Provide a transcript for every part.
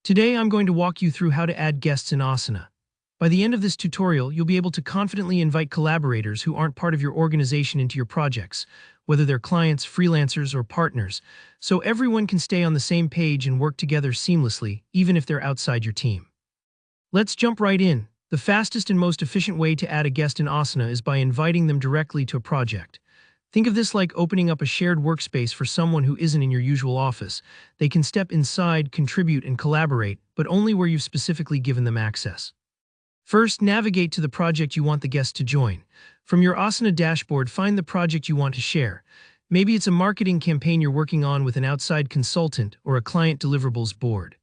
Today I'm going to walk you through how to add guests in Asana. By the end of this tutorial, you'll be able to confidently invite collaborators who aren't part of your organization into your projects, whether they're clients, freelancers, or partners, so everyone can stay on the same page and work together seamlessly, even if they're outside your team. Let's jump right in. The fastest and most efficient way to add a guest in Asana is by inviting them directly to a project. Think of this like opening up a shared workspace for someone who isn't in your usual office. They can step inside, contribute, and collaborate, but only where you've specifically given them access. First, navigate to the project you want the guest to join. From your Asana dashboard, find the project you want to share. Maybe it's a marketing campaign you're working on with an outside consultant or a client deliverables board.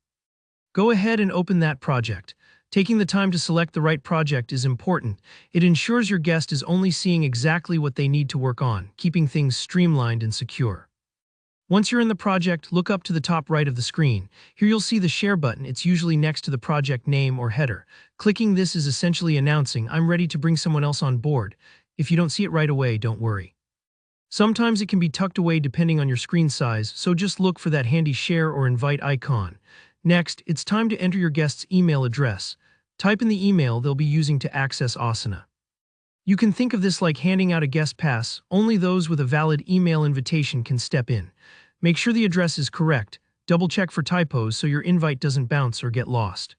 Go ahead and open that project. Taking the time to select the right project is important. It ensures your guest is only seeing exactly what they need to work on, keeping things streamlined and secure. Once you're in the project, look up to the top right of the screen. Here you'll see the Share button. It's usually next to the project name or header. Clicking this is essentially announcing, "I'm ready to bring someone else on board." If you don't see it right away, don't worry. Sometimes it can be tucked away depending on your screen size, so just look for that handy Share or Invite icon. Next, it's time to enter your guest's email address. Type in the email they'll be using to access Asana. You can think of this like handing out a guest pass. Only those with a valid email invitation can step in. Make sure the address is correct. Double-check for typos so your invite doesn't bounce or get lost.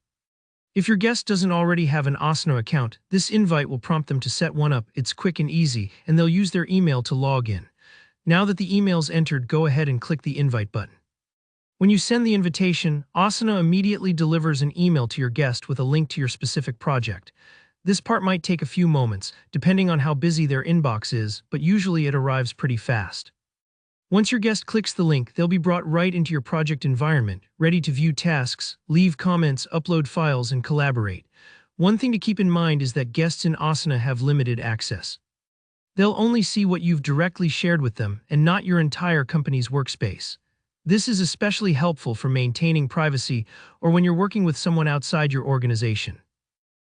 If your guest doesn't already have an Asana account, this invite will prompt them to set one up. It's quick and easy, and they'll use their email to log in. Now that the email's entered, go ahead and click the Invite button. When you send the invitation, Asana immediately delivers an email to your guest with a link to your specific project. This part might take a few moments, depending on how busy their inbox is, but usually it arrives pretty fast. Once your guest clicks the link, they'll be brought right into your project environment, ready to view tasks, leave comments, upload files, and collaborate. One thing to keep in mind is that guests in Asana have limited access. They'll only see what you've directly shared with them, and not your entire company's workspace. This is especially helpful for maintaining privacy or when you're working with someone outside your organization.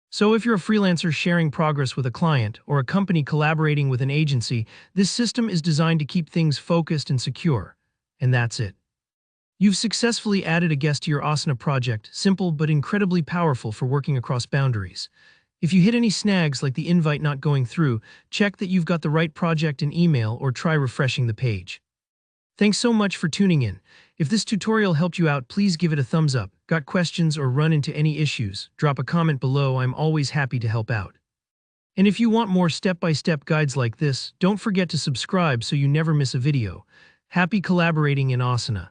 So if you're a freelancer sharing progress with a client or a company collaborating with an agency, this system is designed to keep things focused and secure. And that's it. You've successfully added a guest to your Asana project, simple but incredibly powerful for working across boundaries. If you hit any snags like the invite not going through, check that you've got the right project and email or try refreshing the page. Thanks so much for tuning in. If this tutorial helped you out, please give it a thumbs up. Got questions or run into any issues? Drop a comment below. I'm always happy to help out. And if you want more step-by-step guides like this, don't forget to subscribe so you never miss a video. Happy collaborating in Asana.